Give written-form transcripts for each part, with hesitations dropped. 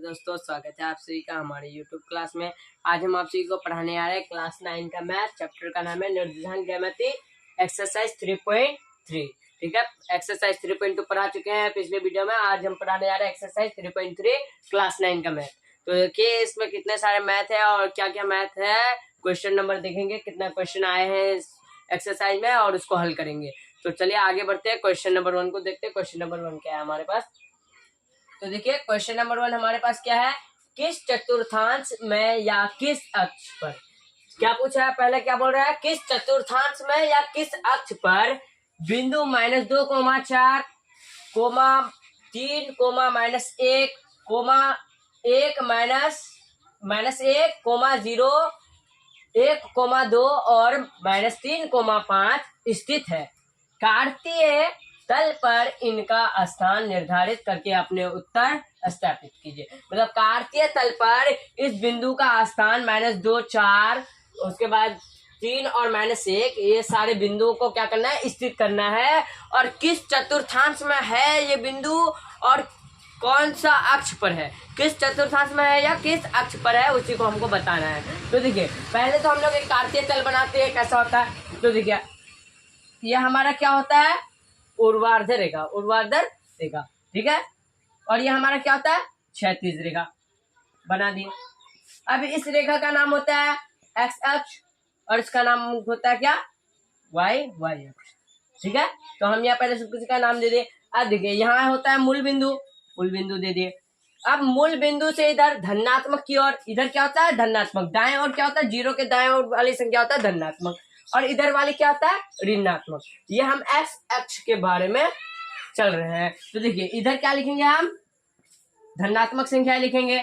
दोस्तों, स्वागत है आप सभी का हमारे YouTube क्लास में। आज हम आप सभी को पढ़ाने आ रहे हैं क्लास 9 का मैथ। चैप्टर का नाम है निर्देशांक ज्यामिति, एक्सरसाइज 3.3। ठीक है, एक्सरसाइज 3.2 पढ़ा चुके हैं पिछले वीडियो में। आज हम पढ़ाने जा रहे हैं एक्सरसाइज 3.3 क्लास 9 का मैथ। तो देखिए इसमें कितने सारे मैथ है और क्या क्या मैथ है। क्वेश्चन नंबर देखेंगे, कितना क्वेश्चन आए हैं इस एक्सरसाइज में और उसको हल करेंगे। तो चलिए आगे बढ़ते हैं। क्वेश्चन नंबर 1 को देखते हैं। क्वेश्चन नंबर 1 क्या है हमारे पास। तो देखिए क्वेश्चन नंबर 1 हमारे पास क्या है, किस चतुर्थांश में या किस अक्ष पर। क्या पूछा है, पहले क्या बोल रहा है, किस चतुर्थांश में या किस अक्ष पर बिंदु -2, 4, -3, -1, -1, -1, -0, 1, 2 और -3, 5 स्थित है। कार्तीय तल पर इनका स्थान निर्धारित करके अपने उत्तर स्थापित कीजिए। मतलब कार्तीय तल पर इस बिंदु का स्थान -2, 4, उसके बाद 3 और -1, ये सारे बिंदुओं को क्या करना है, स्थित करना है। और किस चतुर्थांश में है ये बिंदु और कौन सा अक्ष पर है, किस चतुर्थांश में है या किस अक्ष पर है, उसी को हमको बताना है। तो देखिए पहले तो हम लोग एक कार्तीय तल बनाते हैं, कैसा होता है। तो देखिए ये हमारा क्या होता है, ऊर्ध्वाधर रेखा, ठीक है। और ये हमारा क्या होता है, क्षैतिज रेखा बना दिए। अब इस रेखा का नाम होता है एक्स अक्ष और इसका नाम होता है क्या, वाई अक्ष, ठीक है। तो हम यहाँ पहले सब किसी का नाम दे दिए। अब देखिए यहाँ होता है मूल बिंदु दे दिए। अब मूल बिंदु से इधर धनात्मक की ओर, इधर क्या होता है धनात्मक, दाएं और क्या होता है, 0 के दाएं ओर वाली संख्या होता है धनात्मक और इधर वाली क्या होता है ऋणात्मक। ये हम एक्स अक्ष के बारे में चल रहे हैं। तो देखिए इधर क्या लिखेंगे, हम धनात्मक संख्या लिखेंगे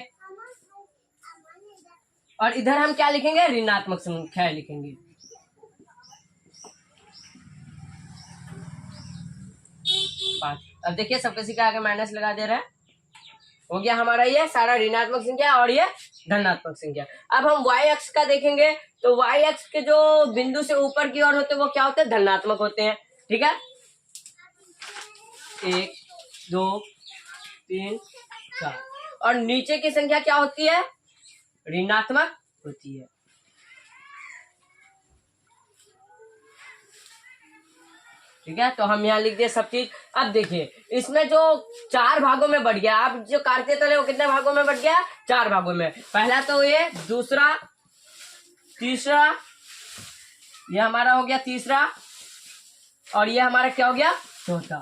और इधर हम क्या लिखेंगे, ऋणात्मक संख्या लिखेंगे। अब देखिए सब किसी का आगे माइनस लगा दे रहा है। हो गया हमारा ये सारा ऋणात्मक संख्या और ये धनात्मक संख्या। अब हम y अक्ष का देखेंगे तो y अक्ष के जो बिंदु से ऊपर की ओर होते हैं वो क्या होते हैं, धनात्मक होते हैं, ठीक है। 1, 2, 3, 4 और नीचे की संख्या क्या होती है, ऋणात्मक होती है, ठीक है। तो हम यहाँ लिख दिए सब चीज। अब देखिए इसमें जो 4 भागों में बढ़ गया, अब जो कार्तीय तल है वो कितने भागों में बढ़ गया, 4 भागों में। पहला तो ये, दूसरा, तीसरा, ये हमारा हो गया तीसरा और ये हमारा क्या हो गया, चौथा।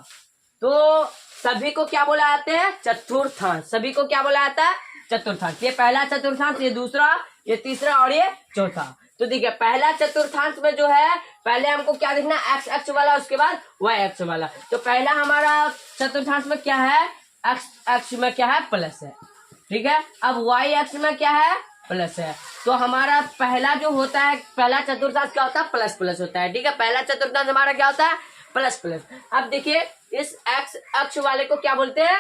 तो सभी को क्या बोला जाता है, चतुर्थांश। सभी को क्या बोला जाता है, चतुर्थांश। ये पहला चतुर्थांश, ये दूसरा, ये तीसरा और ये चौथा। तो देखिए पहला चतुर्थांश में जो है, पहले हमको क्या देखना, एक्स अक्ष वाला, उसके बाद वाई अक्ष वाला। तो पहला हमारा चतुर्थांश में क्या है, एक्स अक्ष में क्या है, प्लस है, ठीक है। अब वाई अक्ष में क्या है, प्लस है। तो हमारा पहला जो होता है, पहला चतुर्थांश क्या होता है, प्लस प्लस होता है, ठीक है। पहला चतुर्थांश हमारा क्या होता है, प्लस प्लस। अब देखिए इस एक्स अक्ष वाले को क्या बोलते हैं,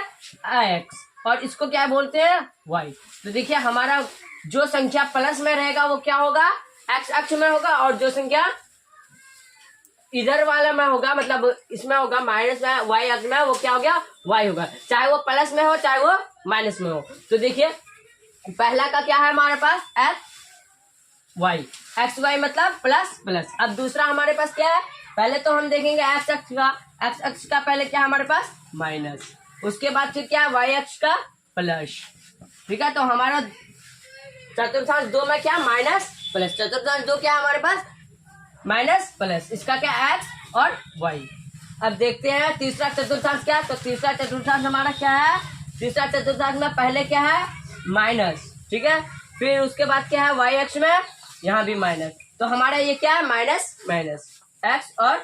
एक्स, और इसको क्या बोलते हैं, वाई। तो देखिए हमारा जो संख्या प्लस में रहेगा वो क्या होगा, एक्स अक्ष में होगा, और जो संख्या इधर वाला में होगा, मतलब इसमें होगा माइनस में, वाई अक्ष में, वो क्या हो गया, वाई होगा, चाहे वो प्लस में हो चाहे वो माइनस में हो। तो देखिए पहला का क्या है हमारे पास, एक्स वाई, एक्स वाई मतलब प्लस प्लस। अब दूसरा हमारे पास क्या है, पहले तो हम देखेंगे एक्स अक्ष का, एक्स अक्ष का पहले क्या है हमारे पास, माइनस, उसके बाद फिर क्या है वाई अक्ष का प्लस, ठीक है। तो हमारा चतुर्थांश 2 में क्या, माइनस प्लस। चतुर्थांश 2 क्या है हमारे पास, माइनस प्लस, इसका क्या एक्स और वाई। अब देखते हैं तीसरा चतुर्थांश क्या है। तो तीसरा चतुर्थांश हमारा क्या है, तीसरा चतुर्थांश में पहले क्या है, माइनस, ठीक है। फिर उसके बाद क्या है, वाई अक्ष में यहाँ भी माइनस। तो हमारा ये क्या है, माइनस माइनस एक्स और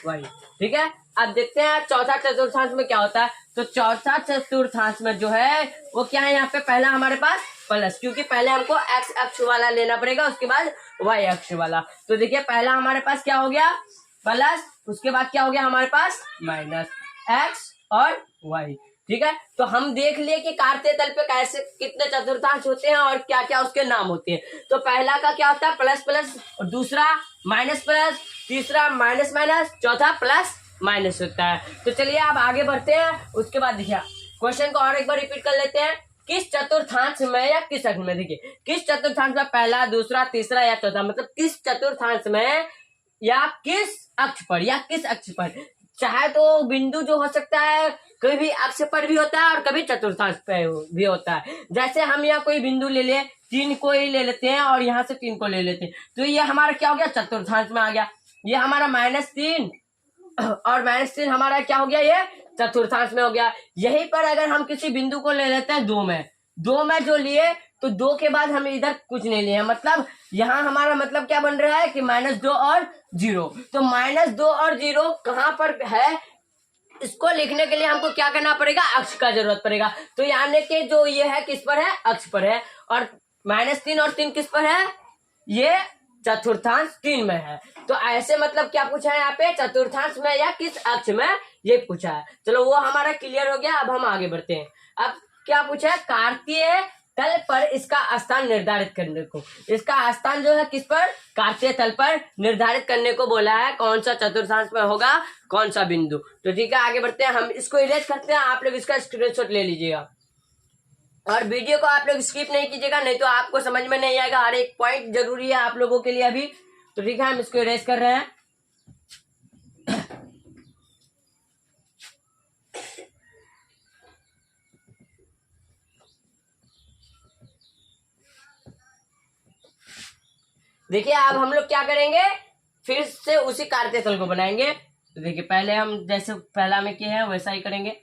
वाई, ठीक है। अब देखते हैं चौथा चतुर्थांश में क्या होता है। तो चौथा चतुर्थांश में जो है वो क्या है, यहाँ पे पहला हमारे पास प्लस, क्योंकि पहले हमको एक्स अक्ष वाला लेना पड़ेगा, उसके बाद वाई अक्ष वाला। तो देखिए पहला हमारे पास क्या हो गया, प्लस, उसके बाद क्या हो गया हमारे पास, माइनस एक्स और वाई, ठीक है। तो हम देख लिए कि कार्तीय तल पे कैसे कितने चतुर्थांश होते हैं और क्या क्या उसके नाम होते हैं। तो पहला का क्या होता है, प्लस प्लस, और दूसरा माइनस प्लस, तीसरा माइनस माइनस, चौथा प्लस माइनस होता है। तो चलिए अब आगे बढ़ते हैं। उसके बाद देखिए क्वेश्चन को और एक बार रिपीट कर लेते हैं। किस चतुर्थांश में या किस अक्ष में, देखिए किस चतुर्थांश में, पहला, दूसरा, तीसरा या चौथा, मतलब किस चतुर्थांश में या किस अक्ष पर, या किस अक्ष पर। चाहे तो बिंदु जो हो सकता है कभी भी अक्ष पर भी होता है और कभी चतुर्थांश पे भी होता है। जैसे हम यहाँ कोई बिंदु ले ले, 3 को ही ले लेते हैं और यहाँ से 3 को ले लेते हैं, तो ये हमारा क्या हो गया, चतुर्थांश में आ गया। ये हमारा -3 और -3 हमारा क्या हो गया, ये चतुर्थांश में हो गया। यहीं पर अगर हम किसी बिंदु को ले लेते हैं 2 में, 2 में जो लिए तो 2 के बाद हम इधर कुछ नहीं लिए, मतलब यहाँ हमारा मतलब क्या बन रहा है कि -2 और 0। तो -2 और 0 कहाँ पर है, इसको लिखने के लिए हमको क्या करना पड़ेगा, अक्ष का जरूरत पड़ेगा। तो यानी कि जो ये है किस पर है, अक्ष पर है, और -3 और 3 किस पर है, ये चतुर्थांश 3 में है। तो ऐसे मतलब क्या पूछा है यहाँ पे, चतुर्थांश में या किस अक्ष में, ये पूछा है। चलो वो हमारा क्लियर हो गया। अब हम आगे बढ़ते हैं। अब क्या पूछा है, कार्तीय तल पर इसका स्थान निर्धारित करने को, इसका स्थान जो है किस पर, कार्तीय तल पर निर्धारित करने को बोला है। कौन सा चतुर्थांश में होगा, कौन सा बिंदु। तो ठीक है, आगे बढ़ते हैं। हम इसको इरेज करते हैं, आप लोग इसका स्क्रीनशॉट ले लीजिएगा और वीडियो को आप लोग स्किप नहीं कीजिएगा, नहीं तो आपको समझ में नहीं आएगा। हर एक पॉइंट जरूरी है आप लोगों के लिए अभी। तो ठीक है, हम इसको इरेज कर रहे हैं। देखिए अब हम लोग क्या करेंगे, फिर से उसी कार्तीय तल को बनाएंगे। तो देखिए पहले हम जैसे पहला में किए हैं वैसा ही करेंगे।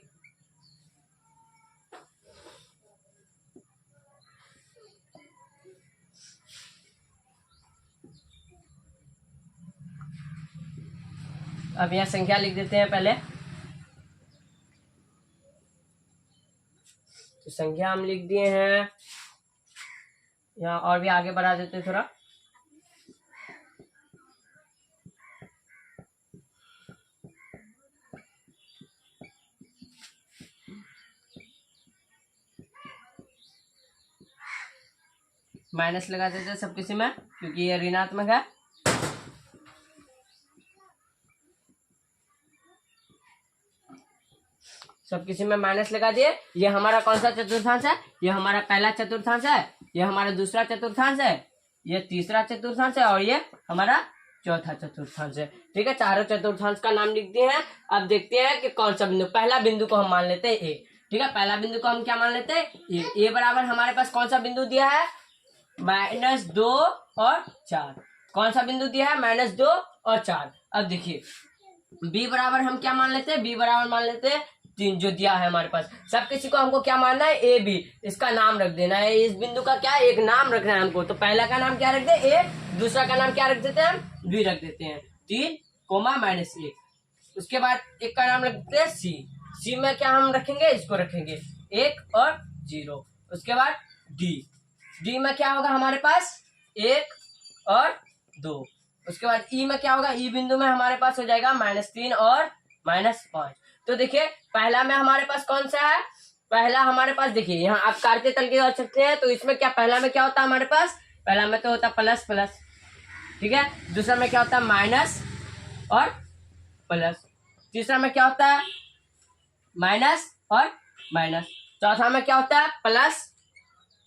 अब यहाँ संख्या लिख देते हैं पहले। तो संख्या हम लिख दिए हैं, यहाँ और भी आगे बढ़ा देते हैं थोड़ा। माइनस लगा देते हैं सब किसी में, क्योंकि ये ऋणात्मक है। सब किसी में माइनस लगा दिए। ये हमारा कौन सा चतुर्थांश है, ये हमारा पहला चतुर्थांश है, ये हमारा दूसरा चतुर्थांश है, ये तीसरा चतुर्थांश है और ये हमारा चौथा चतुर्थांश है। ठीक है, चारों चतुर्थांश का नाम लिख दिए हैं। अब देखते हैं कि कौन सा बिंदु। पहला बिंदु को हम मान लेते हैं ए। ठीक है, पहला बिंदु को हम क्या मान लेते हैं, ए बराबर हमारे पास कौन सा बिंदु दिया है, -2 और 4। कौन सा बिंदु दिया है, -2 और 4। अब देखिए बी बराबर हम क्या मान लेते हैं, बी बराबर मान लेते हैं 3 जो दिया है हमारे पास। सब किसी को हमको क्या मानना है, ए बी, इसका नाम रख देना है। इस बिंदु का क्या एक नाम रखना है हमको। तो पहला का नाम क्या रख दे, ए, दूसरा का नाम क्या रख देते हैं हम, बी रख देते हैं। 3, -1। उसके बाद एक का नाम रख देते हैं सी। सी में क्या हम रखेंगे, इसको रखेंगे 1 और 0। उसके बाद डी, डी में क्या होगा हमारे पास 1 और 2। उसके बाद ई में क्या होगा, ई बिंदु में हमारे पास हो जाएगा -3 और -5। तो देखिए पहला में हमारे पास कौन सा है, पहला हमारे पास देखिए यहाँ आप कार्तीय तल की ओर सकते हैं। तो इसमें क्या, पहला में क्या होता है हमारे पास, पहला में तो होता है प्लस प्लस। ठीक है, दूसरा में क्या होता है, माइनस और प्लस। तीसरा में क्या होता है, माइनस और माइनस। चौथा में क्या होता है, प्लस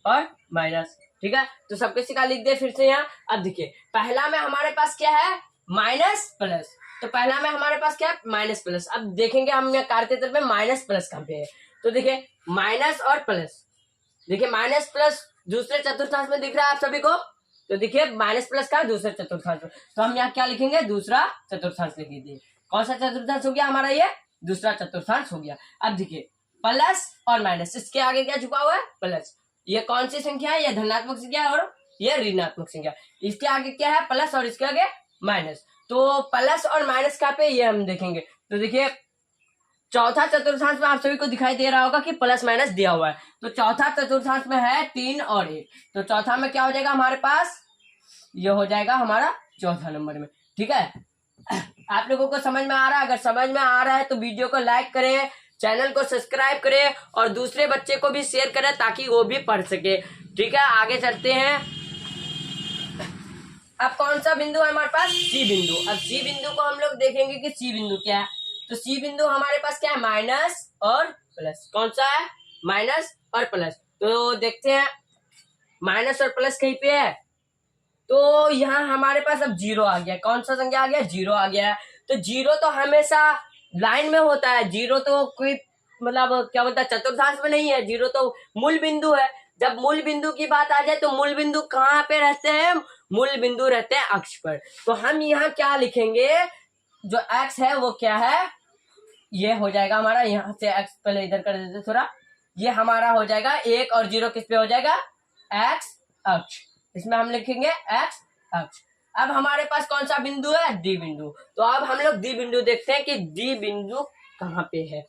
और माइनस। ठीक है, तो सब किसी का लिख दे फिर से यहाँ। अब देखिए पहला में हमारे पास क्या है, माइनस प्लस। तो पहला में हमारे पास क्या है, माइनस प्लस। अब देखेंगे हम यहाँ कार्तीय तल में माइनस प्लस कहाँ पे है। तो देखिए माइनस और प्लस, देखिए माइनस प्लस दूसरे चतुर्थांश में दिख रहा है आप सभी को। तो देखिए माइनस प्लस का दूसरे चतुर्थांश में, तो हम यहाँ क्या लिखेंगे, दूसरा चतुर्थांश लिख दीजिए। कौन सा चतुर्थांश हो गया हमारा, ये दूसरा चतुर्थांश हो गया। अब देखिए प्लस और माइनस, इसके आगे क्या छुपा हुआ है, प्लस। ये कौन सी संख्या है, ये धनात्मक संख्या है और ये ऋणात्मक संख्या। इसके आगे क्या है, प्लस, और इसके आगे माइनस। तो प्लस और माइनस का पे ये हम देखेंगे। तो देखिए चौथा चतुर्थांश में आप सभी को दिखाई दे रहा होगा कि प्लस माइनस दिया हुआ है। तो चौथा चतुर्थांश में है 3 और 1। तो चौथा में क्या हो जाएगा हमारे पास, ये हो जाएगा हमारा चौथा नंबर में। ठीक है, आप लोगों को समझ में आ रहा है? अगर समझ में आ रहा है तो वीडियो को लाइक करें, चैनल को सब्सक्राइब करें और दूसरे बच्चे को भी शेयर करें ताकि वो भी पढ़ सके। ठीक है, आगे चलते हैं। अब कौन सा बिंदु है हमारे पास, सी बिंदु। अब सी बिंदु को हम लोग देखेंगे कि सी बिंदु क्या है। तो सी बिंदु हमारे पास क्या है, माइनस और प्लस। कौन सा है, माइनस और प्लस। तो देखते हैं माइनस और प्लस कहीं पे है, तो यहाँ हमारे पास अब जीरो आ गया। कौन सा संख्या आ गया? जीरो आ गया है। तो जीरो तो हमेशा लाइन में होता है, जीरो तो कोई मतलब क्या बोलता है चतुर्थांश में नहीं है, जीरो तो मूल बिंदु है। जब मूल बिंदु की बात आ जाए तो मूल बिंदु कहाँ पे रहते हैं? मूल बिंदु रहते हैं अक्ष पर। तो हम यहाँ क्या लिखेंगे? जो एक्स है वो क्या है? ये हो जाएगा हमारा, यहाँ से एक्स पहले इधर कर देते थोड़ा, ये हमारा हो जाएगा एक और जीरो किस पे हो जाएगा? एक्स अक्ष। इसमें हम लिखेंगे एक्स अक्ष। अब हमारे पास कौन सा बिंदु है? डी बिंदु। तो अब हम लोग डी बिंदु देखते हैं कि डी बिंदु कहाँ पे है।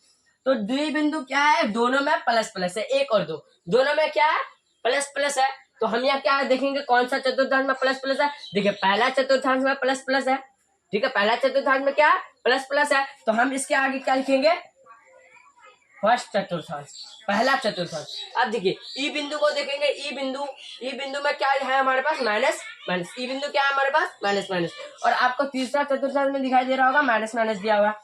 तो डी बिंदु क्या है? दोनों में प्लस प्लस है, एक और दो, दोनों में क्या है? प्लस प्लस है। तो हम यहाँ क्या देखेंगे? कौन सा चतुर्थांश में प्लस प्लस है? देखिए पहला चतुर्थांश में प्लस प्लस है, ठीक है, पहला चतुर्थांश में क्या है? प्लस प्लस है। तो हम इसके आगे क्या लिखेंगे? फर्स्ट चतुर्थांश, पहला चतुर्थांश। अब देखिए ई बिंदु को देखेंगे, ई बिंदु में क्या है हमारे पास? Minus minus. ई बिंदु क्या है हमारे पास? Minus minus. और आपको तीसरा चतुर्थांश में दिखाई दे रहा होगा माइनस माइनस दिया हुआ।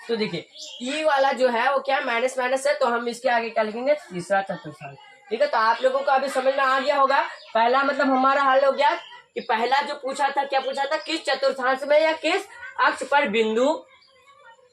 तो देखिए ई वाला जो है वो क्या है? माइनस माइनस है। तो हम इसके आगे क्या लिखेंगे? तीसरा चतुर्थांश, ठीक है। तो आप लोगों को अभी समझ में आ गया होगा। पहला मतलब हमारा हल हो गया कि पहला जो पूछा था, क्या पूछा था? किस चतुर्थांश में या किस अक्ष पर बिंदु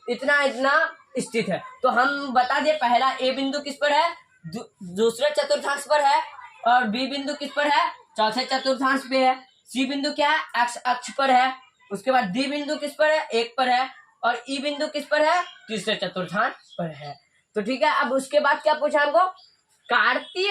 इतना इतना स्थित है। तो हम बता दिए पहला ए बिंदु किस पर है? दूसरे चतुर्थांश पर है। और बी बिंदु किस पर है? चौथे चतुर्थांश पे है। सी बिंदु क्या है? एक्स अक्ष पर है। उसके बाद डी बिंदु किस पर है? एक पर है। और ई बिंदु किस पर है? तीसरे चतुर्थांश पर है। तो ठीक है, अब उसके बाद क्या पूछा हमको? कार्तीय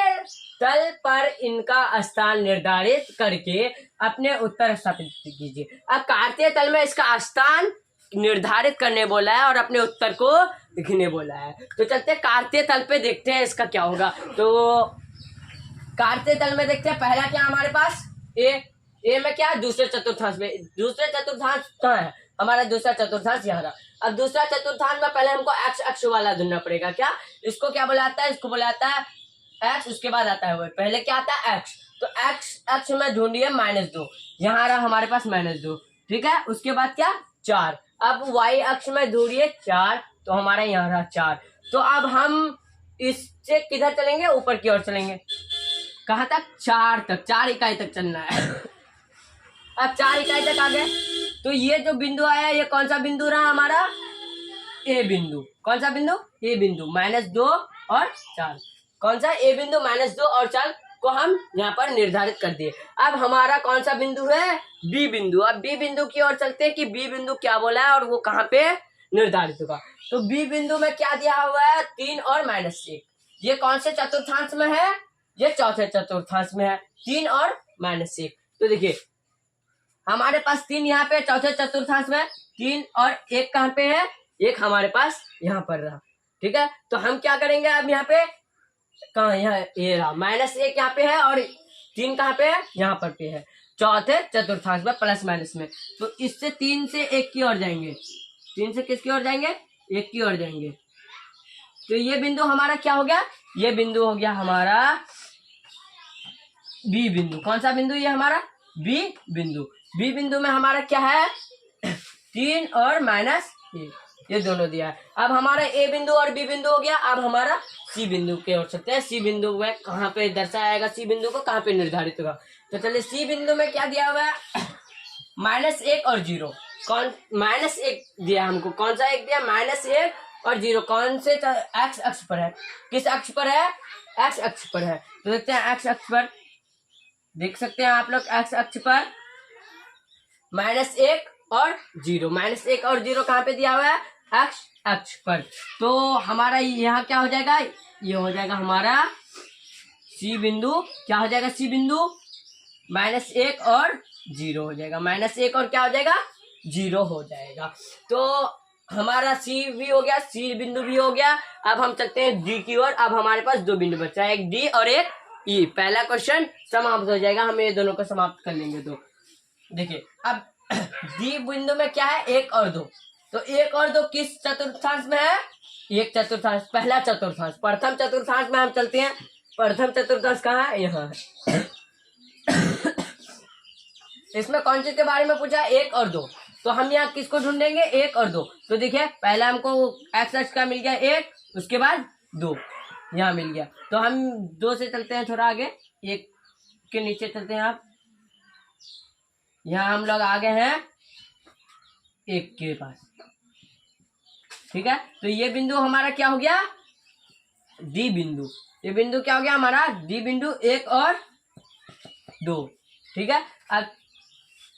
तल पर इनका स्थान निर्धारित करके अपने उत्तर स्थापित कीजिए। अब कार्तीय तल में इसका स्थान निर्धारित करने बोला है और अपने उत्तर को लिखने बोला है। तो चलते कार्तीय तल पे देखते हैं इसका क्या होगा। तो कार्तीय तल में देखते हैं पहला क्या हमारे पास? ए में क्या? दूसरे चतुर्थांश में। दूसरे चतुर्थांश कहाँ है? हमारा दूसरा चतुर्थांश यहाँ रहा। अब दूसरा चतुर्थांश में पहले हमको एक्स अक्ष वाला ढूंढना पड़ेगा। क्या इसको क्या बोला जाता है? इसको बोला जाता है एक्स, उसके बाद आता है वो, पहले क्या आता है? एक्स। तो एक्स अक्ष में ढूंढिए -2, यहाँ रहा हमारे पास -2, ठीक है। उसके बाद क्या? 4। अब वाई अक्ष में ढूंढिए 4, तो हमारा यहाँ रहा 4। तो अब हम इससे किधर चलेंगे? ऊपर की ओर चलेंगे। कहाँ तक? 4 तक, 4 इकाई तक चलना है। अब 4 इकाई तक आ गए। तो ये जो बिंदु आया, ये कौन सा बिंदु रहा हमारा? ए बिंदु। कौन सा बिंदु? ए बिंदु। -2 और 4। कौन सा? ए बिंदु, -2 और 4 को हम यहाँ पर निर्धारित कर दिए। अब हमारा कौन सा बिंदु है? बी बिंदु। अब बी बिंदु की ओर चलते हैं कि बी बिंदु क्या बोला है और वो कहाँ पे निर्धारित होगा। तो बी बिंदु में क्या दिया हुआ है? 3 और -1। ये कौन से चतुर्थांश में है? ये चौथे चतुर्थांश में है, 3 और -1। तो देखिए हमारे पास 3 यहाँ पे चौथे चतुर्थांश में, 3 और 1 कहाँ पे है? 1 हमारे पास यहाँ पर रहा, ठीक है। तो हम क्या करेंगे अब यहाँ पे? कहाँ? यहाँ ये रहा -1 यहाँ पे है और 3 कहाँ पे है? यहाँ पर पे है, चौथे चतुर्थांश में प्लस माइनस में। तो इससे 3 से 1 की ओर जाएंगे, 3 से किसकी ओर जाएंगे? 1 की ओर जाएंगे। तो ये बिंदु हमारा क्या हो गया? ये बिंदु हो गया हमारा बी बिंदु। कौन सा बिंदु? ये हमारा बी बिंदु। बी बिंदु में हमारा क्या है? 3 और -1, ये दोनों दिया है। अब हमारा ए बिंदु और बी बिंदु हो गया। अब हमारा सी बिंदु के ओर चलते हैं। सी बिंदु में कहाँ पे दर्शाएगा? सी बिंदु को कहाँ पे निर्धारित होगा? तो चलिए सी बिंदु में क्या दिया हुआ है? -1 और 0। कौन? -1 दिया हमको। कौन सा 1 दिया? -1 और 0। कौन से? एक्स अक्ष पर है। किस अक्ष पर है? एक्स अक्ष पर है। तो देखते हैं एक्स अक्ष पर, देख सकते हैं आप लोग एक्स अक्ष पर -1 और 0। -1 और 0 कहाँ पे दिया हुआ है? एक्स अक्ष पर। तो हमारा यहाँ क्या हो जाएगा? ये हो जाएगा हमारा सी बिंदु। क्या हो जाएगा? सी बिंदु -1 और 0 हो जाएगा। -1 और क्या हो जाएगा? 0 हो जाएगा। तो हमारा सी भी हो गया, सी बिंदु भी हो गया। अब हम चलते हैं डी की ओर। अब हमारे पास 2 बिंदु बचा है, एक डी और एक ई। पहला क्वेश्चन समाप्त हो जाएगा, हम ये दोनों को समाप्त कर लेंगे। तो देखिए अब डी बिंदु में क्या है? 1 और 2। तो 1 और 2 किस चतुर्थांश में है? एक चतुर्थांश, पहला चतुर्थांश। प्रथम चतुर्थांश में हम चलते हैं। प्रथम चतुर्थांश कहाँ है? यहाँ है। इसमें कौन चीज के बारे में पूछा? 1 और 2। तो हम यहाँ किसको ढूंढेंगे? 1 और 2। तो देखिए पहला हमको एक्स अक्ष का मिल गया 1, उसके बाद 2। यहाँ मिल गया। तो हम 2 से चलते हैं थोड़ा आगे, 1 के नीचे चलते हैं आप। यहाँ हम लोग आ गए हैं 1 के पास, ठीक है। तो ये बिंदु हमारा क्या हो गया, डी बिंदु। ये बिंदु क्या हो गया हमारा, डी बिंदु 1 और 2, ठीक है। अब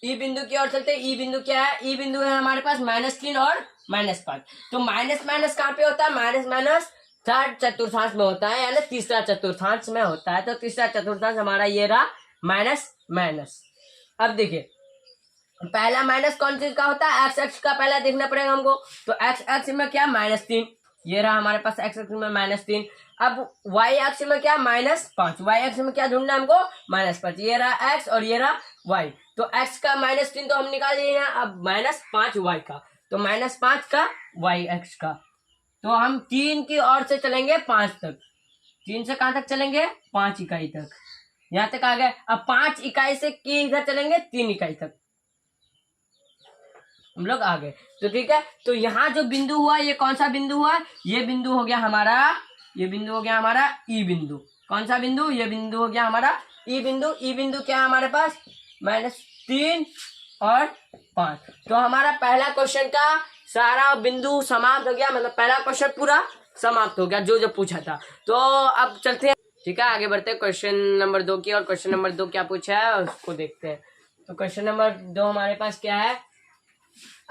ई बिंदु की ओर चलते हैं। ई बिंदु क्या है, ई बिंदु है हमारे पास -3 और -5। तो माइनस माइनस कहाँ पे होता है, माइनस माइनस थर्ड चतुर्थांश में होता है, यानी तीसरा चतुर्थांश में होता है। तो तीसरा चतुर्थांश हमारा ये रहा माइनस माइनस। अब देखिए पहला माइनस कौन चीज का होता है, एक्स एक्स का पहला देखना पड़ेगा हमको। तो एक्स एक्स में क्या, -3, ये रहा हमारे पास एक्स एक्स में -3। अब वाई एक्स में क्या, -5। वाई एक्स में क्या ढूंढना है हमको, -5। ये रहा एक्स और ये रहा वाई। तो एक्स का -3 तो हम निकाल लिए हैं। अब -5 वाई का, तो -5 का वाई एक्स का। तो हम 3 की ओर से चलेंगे 5 तक। 3 से कहाँ तक चलेंगे, 5 इकाई तक, यहाँ तक आ गए। अब 5 इकाई से की इधर चलेंगे 3 इकाई तक हम लोग आ गए। तो ठीक है, तो यहाँ जो बिंदु हुआ ये कौन सा बिंदु हुआ, ये बिंदु हो गया हमारा, ये बिंदु हो गया हमारा ई बिंदु। कौन सा बिंदु, ये बिंदु हो गया हमारा ई बिंदु। ई बिंदु क्या है हमारे पास, -3 और 5। तो हमारा पहला क्वेश्चन का सारा बिंदु समाप्त हो गया, मतलब पहला क्वेश्चन पूरा समाप्त हो गया जो जो पूछा था। तो अब चलते हैं, ठीक है, आगे बढ़ते हैं क्वेश्चन नंबर 2 की। और क्वेश्चन नंबर 2 क्या पूछा है उसको देखते हैं। तो क्वेश्चन नंबर 2 हमारे पास क्या है,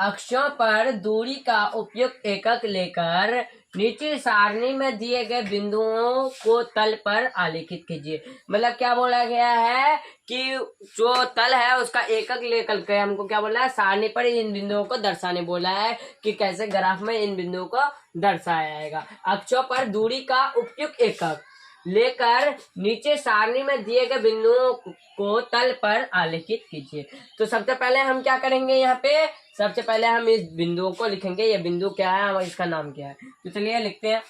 अक्षों पर दूरी का उपयुक्त एकक लेकर नीचे सारणी में दिए गए बिंदुओं को तल पर आलेखित कीजिए। मतलब क्या बोला गया है कि जो तल है उसका एकक लेकर के हमको क्या बोला है, सारणी पर इन बिंदुओं को दर्शाने बोला है कि कैसे ग्राफ में इन बिंदुओं को दर्शाया जाएगा। अक्षों पर दूरी का उपयुक्त एकक लेकर नीचे सारणी में दिए गए बिंदुओं को तल पर आलेखित कीजिए। तो सबसे पहले हम क्या करेंगे, यहाँ पे सबसे पहले हम इस बिंदुओं को लिखेंगे। ये बिंदु क्या है और इसका नाम क्या है। तो चलिए लिखते हैं,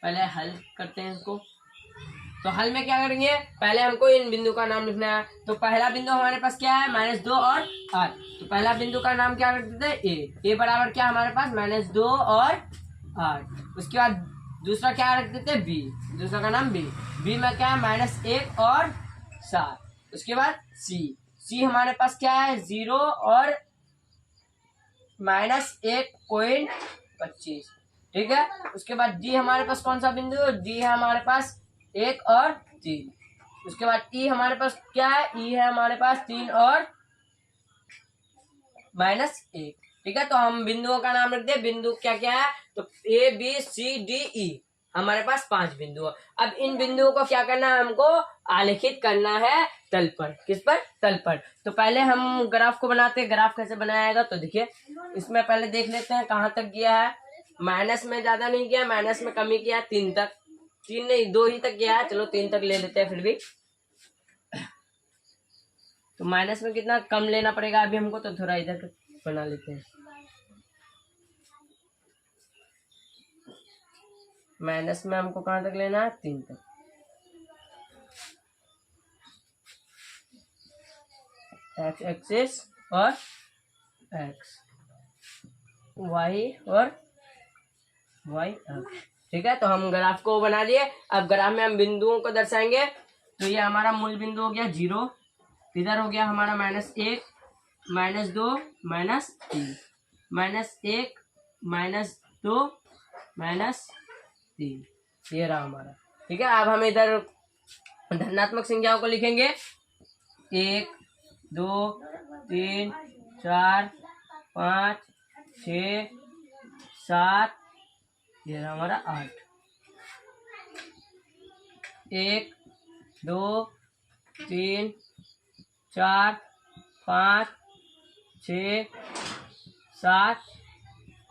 पहले हल करते हैं इसको। तो हल में क्या करेंगे, पहले हमको इन बिंदु का नाम लिखना है। तो पहला बिंदु हमारे पास क्या है, -2 और 8। तो पहला बिंदु का नाम क्या रख देते हैं, ए बराबर क्या हमारे पास -2 और 8। उसके बाद दूसरा क्या रख देते हैं, बी, दूसरा का नाम बी। बी में क्या है, -1 और 7। उसके बाद सी, सी हमारे पास क्या है, 0 और -1.25, ठीक है। उसके बाद डी हमारे पास कौन सा बिंदु है, डी है हमारे पास 1 और 3। उसके बाद ई हमारे पास क्या है, ई है हमारे पास 3 और -1, ठीक है। तो हम बिंदुओं का नाम रख दे, बिंदु क्या क्या है, तो A B C D E हमारे पास 5 बिंदु है। अब इन बिंदुओं को क्या करना है, हमको आलेखित करना है तल पर। किस पर, तल पर। तो पहले हम ग्राफ को बनाते हैं। ग्राफ कैसे बनाया जाएगा, तो देखिए इसमें पहले देख लेते हैं कहाँ तक गया है। माइनस में ज्यादा नहीं गया, माइनस में कमी किया, 3 तक, 3 नहीं 2 ही तक गया है। चलो 3 तक ले लेते हैं फिर भी। तो माइनस में कितना कम लेना पड़ेगा अभी हमको, तो थोड़ा इधर बना लेते हैं। माइनस में हमको कहाँ तक लेना है, 3 तक। एक्स एक्सिस और एक्स, वाई और वाई एक्स, ठीक है। तो हम ग्राफ को बना लिए। अब ग्राफ में हम बिंदुओं को दर्शाएंगे। तो ये हमारा मूल बिंदु हो गया 0, इधर हो गया हमारा -1, -2, -3, -1, -2, -3, ये रहा हमारा, ठीक है। अब हम इधर धनात्मक संख्याओं को लिखेंगे, 1 2 3 4 5 6 7, ये रहा हमारा 8। 1 2 3 4 5 6 7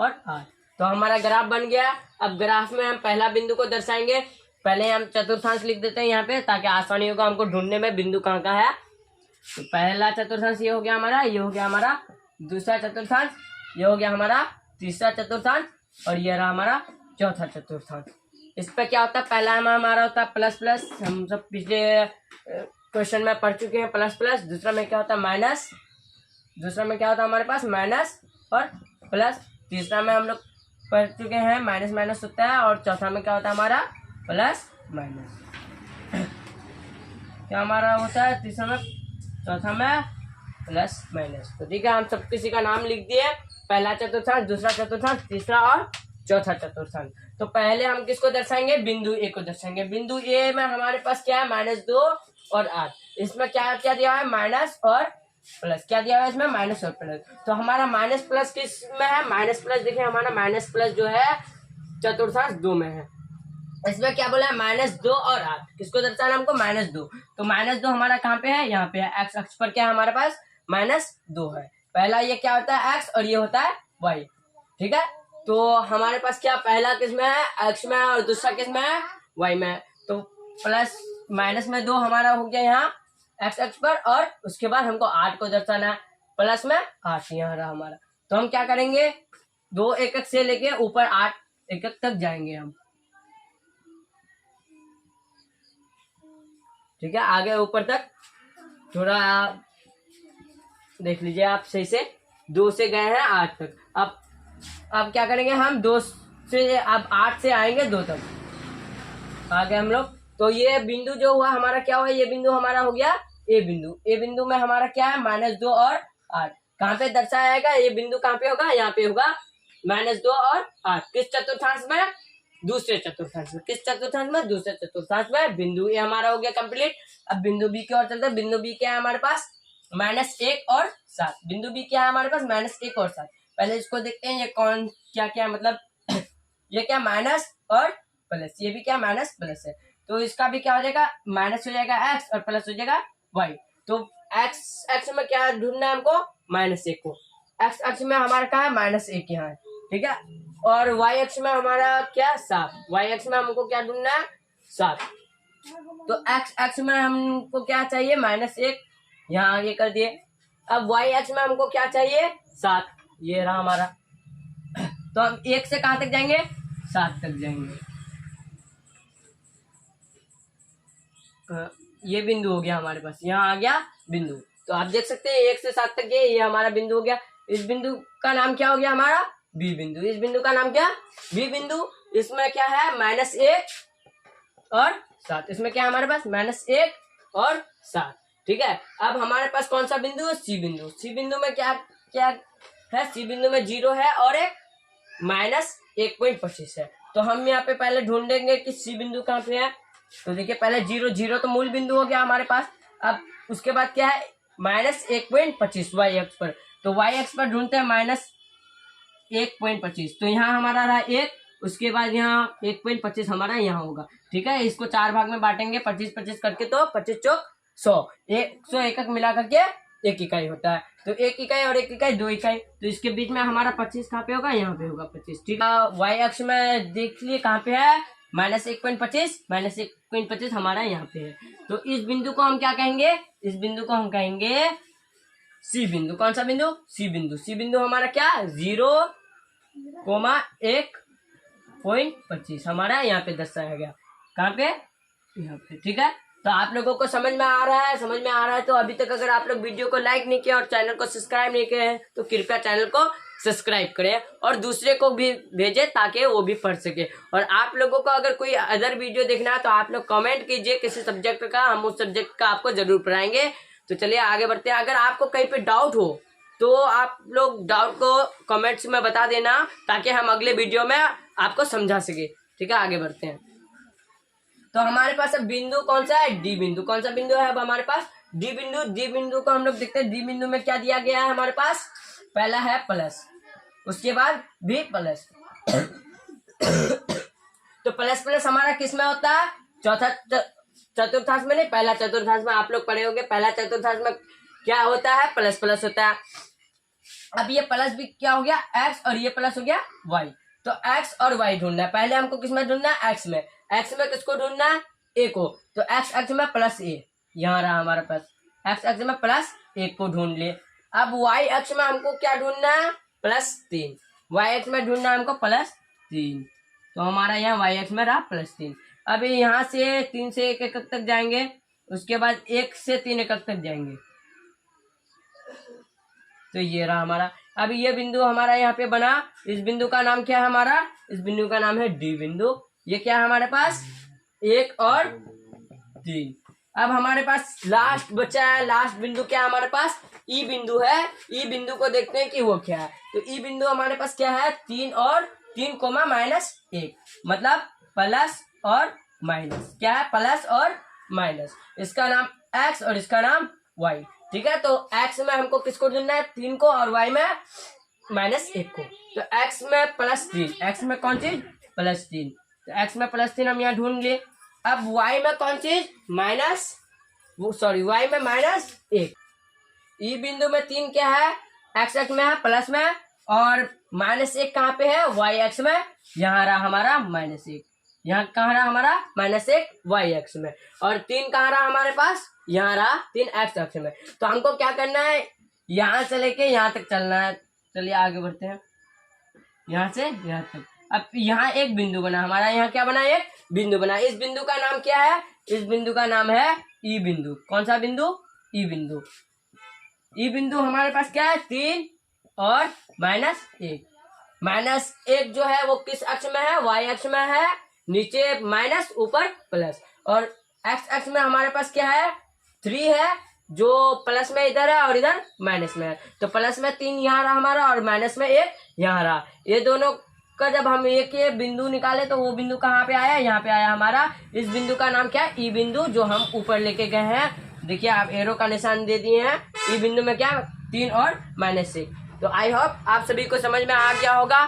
और 8। तो हमारा ग्राफ बन गया। अब ग्राफ में हम पहला बिंदु को दर्शाएंगे। पहले हम चतुर्थांश लिख देते हैं यहाँ पे, ताकि आसानी होगा हमको ढूंढने में बिंदु कहाँ का है। तो पहला चतुर्थांश ये हो गया हमारा, ये हो गया हमारा दूसरा चतुर्थांश, ये हो गया हमारा तीसरा चतुर्थांश, और ये रहा हमारा चौथा चतुर्थांश। इस पे क्या होता है, पहला हमारा होता है प्लस प्लस, हम सब पिछले क्वेश्चन में पढ़ चुके हैं, प्लस प्लस। दूसरा में क्या होता है, माइनस। दूसरा में क्या होता है हमारे पास, माइनस और प्लस। तीसरा में हम लोग पढ़ चुके हैं, माइनस माइनस होता है। और चौथा में क्या होता है हमारा, प्लस माइनस। क्या हमारा होता है तीसरा में, चौथा में प्लस माइनस। तो ठीक है, हम सब किसी का नाम लिख दिए, पहला चतुर्थांश, दूसरा चतुर्थांश, तीसरा और चौथा चतुर्थांश। तो पहले हम किसको दर्शाएंगे, बिंदु ए को दर्शाएंगे। बिंदु ए में हमारे पास क्या है, -2 और 8। इसमें क्या क्या दिया है, माइनस और प्लस। क्या दिया है इसमें, माइनस और प्लस। तो हमारा माइनस प्लस किस में है, माइनस प्लस देखिए हमारा माइनस प्लस जो है चतुर्थांश 2 में है। इसमें क्या बोला है, -2 और 8। किसको दर्शाना हमको, -2। तो -2 हमारा कहाँ पे है, यहाँ पे है। एक्स अक्ष पर क्या है हमारे पास, -2 है। पहला ये क्या होता है, एक्स, और ये होता है वाई। ठीक है, तो हमारे पास क्या पहला किस में है, एक्स में है, और दूसरा किस में है, वाई में है। तो प्लस माइनस में 2 हमारा हो गया यहाँ एक्स अक्ष पर, और उसके बाद हमको 8 को दर्शाना है, प्लस में 8 यहाँ रहा हमारा। तो हम क्या करेंगे, 2 एकक से लेके ऊपर 8 एकक तक जाएंगे हम। ठीक है, आगे ऊपर तक थोड़ा देख लीजिए आप सही से। 2 से गए हैं 8 तक। अब क्या करेंगे हम, 2 से अब 8 से आएंगे 2 तक आगे हम लोग। तो ये बिंदु जो हुआ हमारा क्या हुआ, ये बिंदु हमारा हो गया ए बिंदु। ए बिंदु में हमारा क्या है, -2 और 8। कहाँ पे दर्शाया जाएगा ये बिंदु, कहाँ पे होगा, यहाँ पे होगा -2 और 8। किस चतुर्थांश में, दूसरे चतुर्थांश में। किस चतुर्थांश में, दूसरे चतुर्थांश में। बिंदु ए हमारा हो गया कंप्लीट। अब बिंदु बी की ओर चलते हैं। बिंदु बी क्या है हमारे पास, -1 और 7। बिंदु बी क्या है हमारे पास, -1 और 7। पहले इसको देखते हैं, ये कौन क्या क्या मतलब ये क्या माइनस और प्लस, ये भी क्या माइनस प्लस है। तो इसका भी क्या हो जाएगा, माइनस हो जाएगा एक्स और प्लस हो जाएगा वाई। तो एक्स में क्या ढूंढना है हमको, -1 को। एक्स अक्ष में हमारा क्या है, -1 यहाँ है। ठीक है, और वाई अक्ष में हमारा क्या, 7। वाई अक्ष में हमको क्या ढूंढना है, 7। तो एक्स अक्ष में हमको क्या चाहिए, -1, यहाँ आगे कर दिए। अब वाई अक्ष में हमको क्या चाहिए, 7, ये रहा हमारा। तो हम 1 से कहाँ तक जाएंगे, 7 तक जाएंगे। ये बिंदु हो गया हमारे पास, यहाँ आ गया बिंदु। तो आप देख सकते हैं 1 से 7 तक ये हमारा बिंदु हो गया। इस बिंदु का नाम क्या हो गया हमारा, बी बिंदु। इस बिंदु का नाम क्या, बी बिंदु। इसमें क्या है, -1 और 7। इसमें क्या है हमारे पास, -1 और 7। ठीक है, अब हमारे पास कौन सा बिंदु है, सी बिंदु। सी बिंदु में क्या क्या है, सी बिंदु में 0 है और एक -1.25 है। तो हम यहाँ पे पहले ढूंढेंगे कि सी बिंदु कहाँ पे है। तो देखिए पहले 0 तो मूल बिंदु हो गया हमारे पास। अब उसके बाद क्या है, -1.25 वाई एक्स पर। तो वाई एक्स पर ढूंढते हैं -1.25। तो यहाँ हमारा रहा 1, उसके बाद यहाँ 1.25 हमारा यहाँ होगा। ठीक है, इसको 4 भाग में बांटेंगे 25-25 करके, तो 25 चौक 100, 100 एकक मिला करके 1 इकाई होता है। तो 1 इकाई और 1 इकाई 2 इकाई। तो इसके बीच में हमारा 25 कहाँ पे होगा, यहाँ पे होगा 25। ठीक है, वाई अक्ष में देख लिए कहाँ पे है, -1.25 हमारा यहाँ पे है। तो इस बिंदु को हम क्या कहेंगे, इस बिंदु को हम कहेंगे सी बिंदु। कौन सा बिंदु, सी बिंदु। सी बिंदु हमारा क्या, 0,1.25 हमारा यहाँ पे दर्शाया गया। कहाँ पे, यहाँ पे। ठीक है, तो आप लोगों को समझ में आ रहा है, समझ में आ रहा है। तो अभी तक अगर आप लोग वीडियो को लाइक नहीं किया और चैनल को सब्सक्राइब नहीं किए हैं तो कृपया चैनल को सब्सक्राइब करें और दूसरे को भी भेजें ताकि वो भी पढ़ सके। और आप लोगों को अगर कोई अदर वीडियो देखना है तो आप लोग कमेंट कीजिए किसी सब्जेक्ट का, हम उस सब्जेक्ट का आपको जरूर पढ़ाएंगे। तो चलिए आगे बढ़ते हैं। अगर आपको कहीं पे डाउट हो तो आप लोग डाउट को कमेंट्स में बता देना ताकि हम अगले वीडियो में आपको समझा सके। ठीक है, आगे बढ़ते हैं। तो हमारे पास अब बिंदु कौन सा है, डी बिंदु। कौन सा बिंदु है अब हमारे पास, डी बिंदु। डी बिंदु को हम लोग देखते हैं। डी बिंदु में क्या दिया गया है हमारे पास, पहला है प्लस, उसके बाद भी प्लस। तो प्लस प्लस हमारा किस में होता है, चौथा चतुर्थांश में नहीं, पहला चतुर्थांश में। आप लोग पढ़े होंगे पहला चतुर्थांश में क्या होता है, प्लस प्लस होता है। अब ये प्लस भी क्या हो गया, एक्स, और ये प्लस हो गया वाई। तो एक्स और वाई ढूंढना है। पहले हमको किस में ढूंढना है, एक्स में। एक्स में किसको ढूंढना है, ए को। तो एक्स अक्ष में +a, यहाँ रहा हमारे पास। एक्स अक्ष में +1 को ढूंढ लिए। अब वाई अक्ष में हमको क्या ढूंढना है, +3। वाई अक्ष में ढूंढना है हमको +3। तो हमारा यहाँ वाई अक्ष में रहा +3। अभी यहाँ से 3 से 1 एकक तक जाएंगे, उसके बाद 1 से 3 एकक तक जाएंगे। तो ये रहा हमारा। अब ये बिंदु हमारा यहाँ पे बना। इस बिंदु का नाम क्या है हमारा, इस बिंदु का नाम है डी बिंदु। ये क्या है हमारे पास, 1 और 3। अब हमारे पास लास्ट बचा है, लास्ट बिंदु क्या है हमारे पास? ई बिंदु है। ई बिंदु को देखते हैं कि वो क्या है। तो ई बिंदु हमारे पास क्या है? 3 और 3 कोमा -1, मतलब प्लस और माइनस। क्या है? प्लस और माइनस। इसका नाम x और इसका नाम y। ठीक है, तो x में हमको किसको ढूंढना है? 3 को, और y में -1 को। तो x में +3, x में कौन चीज? +3। तो x में +3 हम यहाँ ढूंढ लिए। अब y में कौन चीज? y में -1। ई बिंदु में 3 क्या है? x एक्स में है, प्लस में, और -1 कहाँ पे है? y एक्स में। यहाँ रहा हमारा -1, यहाँ कहाँ रहा हमारा? -1 y एक्स में, और 3 कहाँ रहा हमारे पास? यहाँ रहा 3 x एक्स में। तो हमको क्या करना है? यहाँ से लेके यहाँ तक चलना है। चलिए आगे बढ़ते हैं, यहाँ से यहाँ तक। अब यहाँ एक बिंदु बना हमारा, यहाँ क्या बना? एक बिंदु बना। इस बिंदु का नाम क्या है? इस बिंदु का नाम है ई बिंदु। कौन सा बिंदु? ई बिंदु। ई बिंदु हमारे पास क्या है? 3 और -1। -1 जो है वो किस अक्ष में है? y अक्ष में है। नीचे माइनस, ऊपर प्लस। और x अक्ष में हमारे पास क्या है? 3 है, जो प्लस में इधर है और इधर माइनस में है। तो प्लस में 3 यहाँ रहा हमारा, और माइनस में 1 यहाँ रहा। ये दोनों का जब हम एक ये बिंदु निकाले तो वो बिंदु कहाँ पे आया? यहाँ पे आया हमारा। इस बिंदु का नाम क्या है? ई बिंदु, जो हम ऊपर लेके गए हैं। देखिए आप एरो का निशान दे दिए हैं। ई बिंदु में क्या? 3 और -1। तो आई होप आप सभी को समझ में आ गया होगा।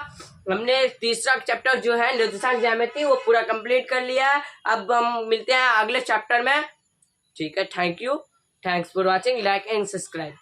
हमने तीसरा चैप्टर जो है निर्देशांक ज्यामिति वो पूरा कंप्लीट कर लिया है। अब हम मिलते हैं अगले चैप्टर में। ठीक है, thank you, thanks for watching, like and subscribe.